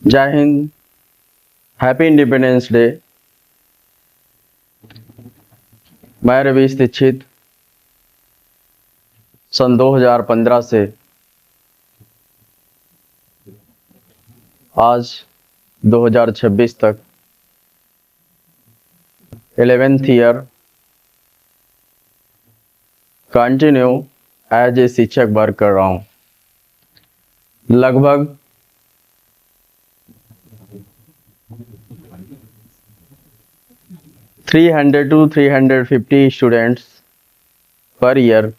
जय Hind. Happy independence day. मैं रवीश दीक्षित सन 2015 से आज 2026 तक 11th year continue as a शिक्षक वर्क कर रहा हूँ। लगभग 300 to 350 स्टूडेंट्स पर ईयर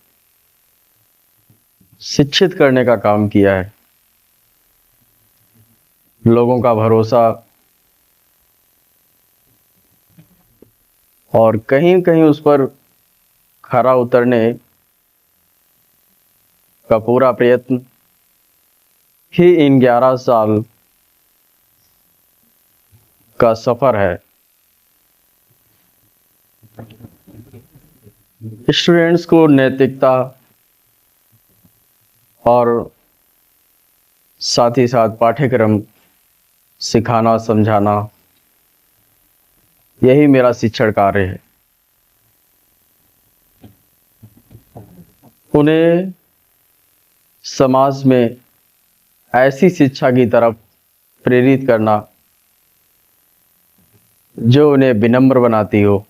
शिक्षित करने का काम किया है। लोगों का भरोसा और कहीं कहीं उस पर खरा उतरने का पूरा प्रयत्न ही इन 11 साल का सफर है। स्टूडेंट्स को नैतिकता और साथ ही साथ पाठ्यक्रम सिखाना समझाना, यही मेरा शिक्षण कार्य है। उन्हें समाज में ऐसी शिक्षा की तरफ प्रेरित करना जो उन्हें विनम्र बनाती हो।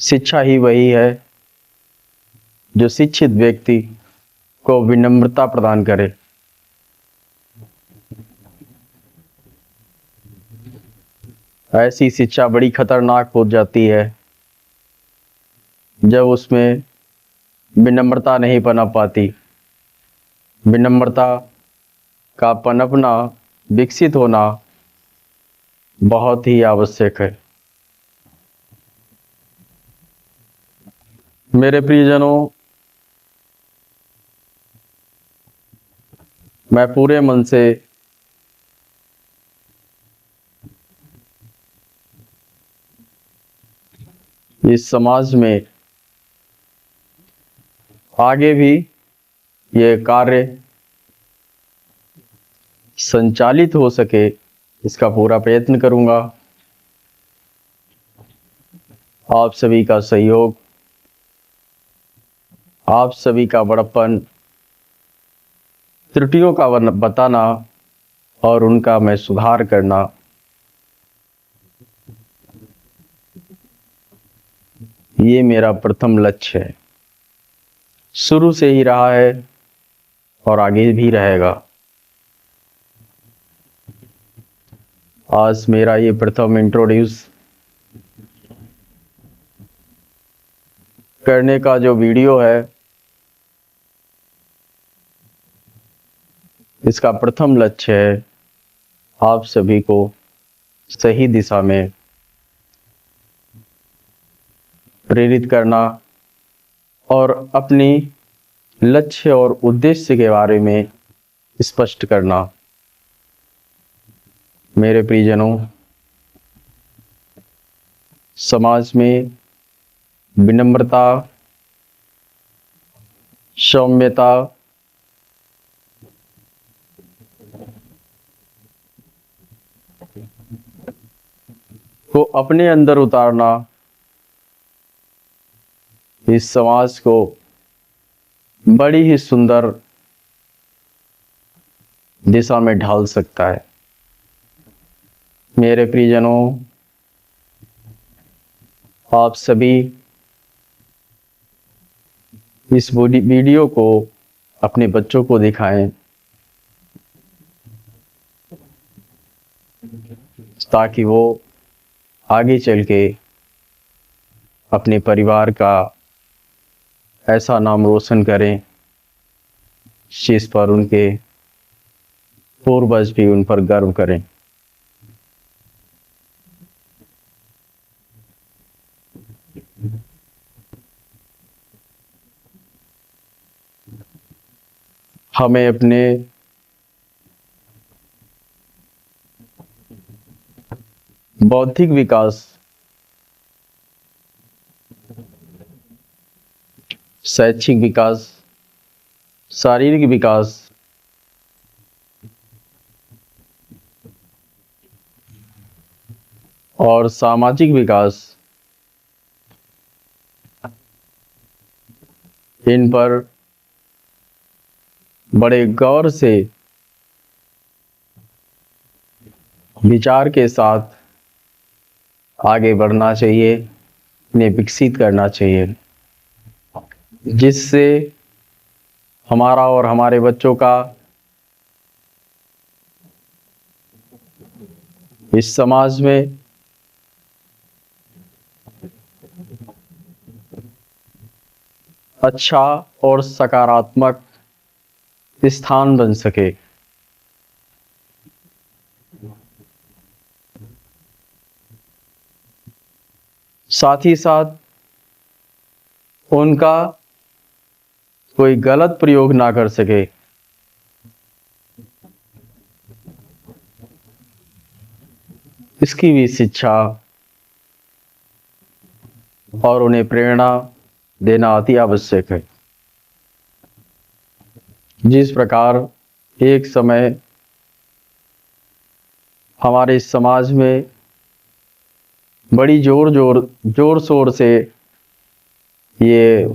शिक्षा ही वही है जो शिक्षित व्यक्ति को विनम्रता प्रदान करे। ऐसी शिक्षा बड़ी खतरनाक हो जाती है जब उसमें विनम्रता नहीं पनप पाती। विनम्रता का पनपना, विकसित होना बहुत ही आवश्यक है। मेरे प्रियजनों, मैं पूरे मन से इस समाज में आगे भी ये कार्य संचालित हो सके, इसका पूरा प्रयत्न करूंगा। आप सभी का सहयोग, आप सभी का बड़प्पन, त्रुटियों का बताना और उनका मैं सुधार करना, ये मेरा प्रथम लक्ष्य है। शुरू से ही रहा है और आगे भी रहेगा। आज मेरा ये प्रथम इंट्रोड्यूस करने का जो वीडियो है, इसका प्रथम लक्ष्य है आप सभी को सही दिशा में प्रेरित करना और अपनी लक्ष्य और उद्देश्य के बारे में स्पष्ट करना। मेरे प्रियजनों, समाज में विनम्रता, सौम्यता, को अपने अंदर उतारना इस समाज को बड़ी ही सुंदर दिशा में ढाल सकता है। मेरे प्रियजनों, आप सभी इस वीडियो को अपने बच्चों को दिखाएं ताकि वो आगे चल के अपने परिवार का ऐसा नाम रोशन करें जिस पर उनके पूर्वज भी उन पर गर्व करें। हमें अपने बौद्धिक विकास, शैक्षिक विकास, शारीरिक विकास और सामाजिक विकास, इन पर बड़े गौर से विचार के साथ आगे बढ़ना चाहिए, इन्हें विकसित करना चाहिए, जिससे हमारा और हमारे बच्चों का इस समाज में अच्छा और सकारात्मक स्थान बन सके। साथ ही साथ उनका कोई गलत प्रयोग ना कर सके। इसकी भी शिक्षा और उन्हें प्रेरणा देना अति आवश्यक है। जिस प्रकार एक समय हमारे समाज में बड़ी जोर शोर से ये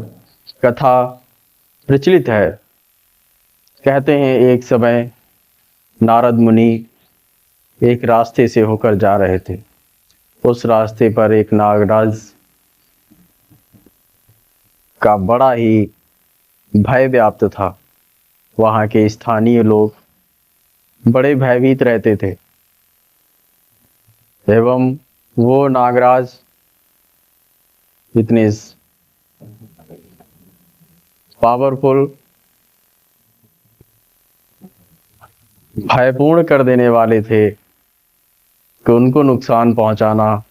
कथा प्रचलित है। कहते हैं एक समय नारद मुनि एक रास्ते से होकर जा रहे थे। उस रास्ते पर एक नागराज का बड़ा ही भय व्याप्त था। वहाँ के स्थानीय लोग बड़े भयभीत रहते थे एवं वो नागराज इतने पावरफुल, भयपूर्ण कर देने वाले थे कि उनको नुकसान पहुंचाना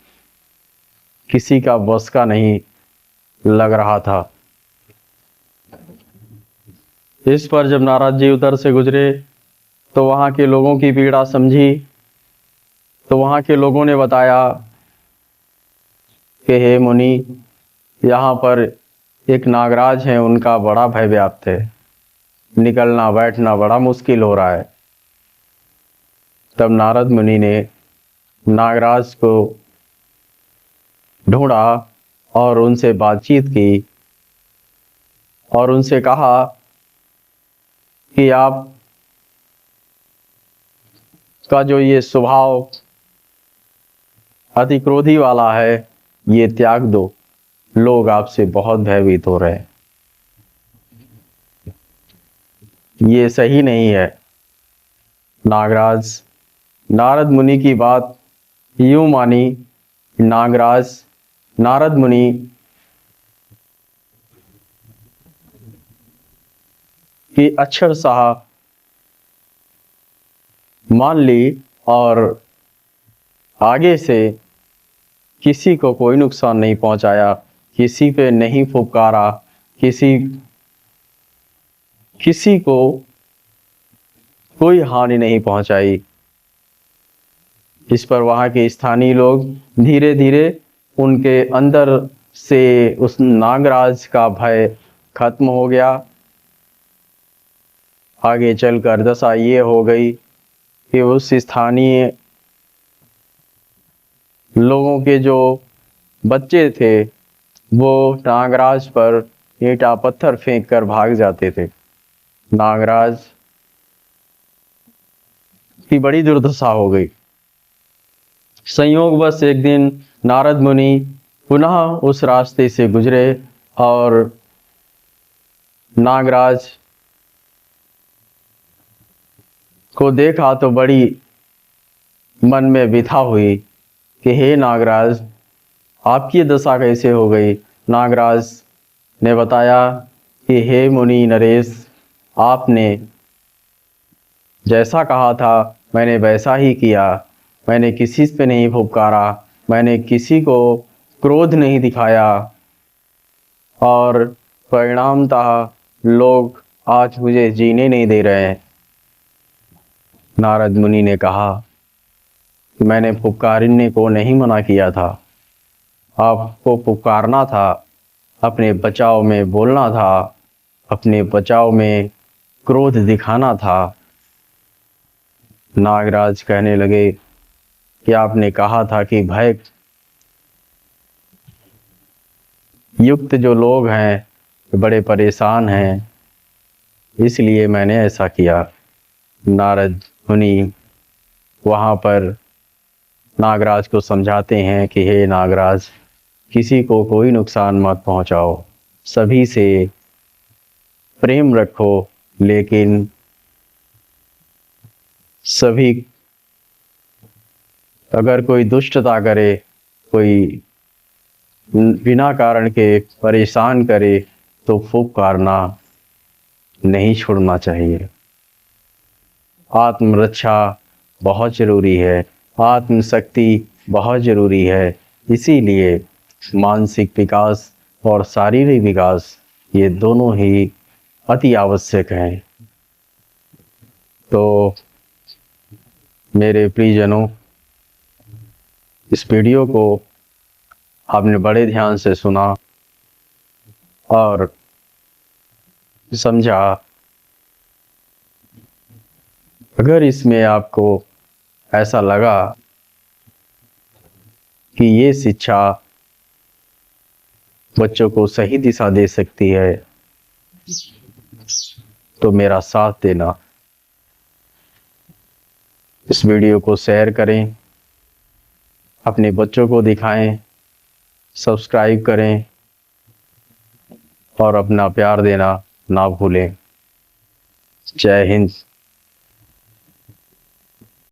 किसी का बस का नहीं लग रहा था। इस पर जब नारद जी उधर से गुजरे तो वहाँ के लोगों की पीड़ा समझी। तो वहाँ के लोगों ने बताया कि हे मुनि, यहाँ पर एक नागराज हैं, उनका बड़ा भय व्याप्त है, निकलना बैठना बड़ा मुश्किल हो रहा है। तब नारद मुनि ने नागराज को ढूंढा और उनसे बातचीत की और उनसे कहा कि आप का जो ये स्वभाव अति क्रोधी वाला है, ये त्याग दो, लोग आपसे बहुत भयभीत हो रहे हैं, ये सही नहीं है। नागराज नारद मुनि की बात यूं मानी। नारद मुनि की अक्षरशः मान ली और आगे से किसी को कोई नुकसान नहीं पहुंचाया, किसी पे नहीं फुफकारा, किसी को कोई हानि नहीं पहुंचाई। इस पर वहाँ के स्थानीय लोग धीरे धीरे उनके अंदर से उस नागराज का भय खत्म हो गया। आगे चलकर दशा ये हो गई कि उस स्थानीय लोगों के जो बच्चे थे वो नागराज पर ईंटा पत्थर फेंक कर भाग जाते थे। नागराज की बड़ी दुर्दशा हो गई। संयोगवश एक दिन नारद मुनि पुनः उस रास्ते से गुजरे और नागराज को देखा तो बड़ी मन में व्यथा हुई कि हे नागराज, आपकी दशा कैसे हो गई। नागराज ने बताया कि हे मुनि नरेश, आपने जैसा कहा था मैंने वैसा ही किया। मैंने किसी पे नहीं फुफकारा, मैंने किसी को क्रोध नहीं दिखाया और परिणामतः लोग आज मुझे जीने नहीं दे रहे हैं। नारद मुनि ने कहा कि मैंने फुफकारने को नहीं मना किया था, आपको पुकारना था, अपने बचाव में बोलना था, अपने बचाव में क्रोध दिखाना था। नागराज कहने लगे कि आपने कहा था कि भय युक्त जो लोग हैं बड़े परेशान हैं, इसलिए मैंने ऐसा किया। नारद मुनि वहाँ पर नागराज को समझाते हैं कि हे नागराज, किसी को कोई नुकसान मत पहुँचाओ, सभी से प्रेम रखो, लेकिन सभी अगर कोई दुष्टता करे, कोई बिना कारण के परेशान करे, तो फुफकारना नहीं छोड़ना चाहिए। आत्मरक्षा बहुत ज़रूरी है, आत्मशक्ति बहुत ज़रूरी है। इसीलिए मानसिक विकास और शारीरिक विकास ये दोनों ही अति आवश्यक हैं। तो मेरे प्रियजनों, इस वीडियो को आपने बड़े ध्यान से सुना और समझा। अगर इसमें आपको ऐसा लगा कि ये शिक्षा बच्चों को सही दिशा दे सकती है, तो मेरा साथ देना। इस वीडियो को शेयर करें, अपने बच्चों को दिखाएं, सब्सक्राइब करें और अपना प्यार देना ना भूलें। जय हिंद।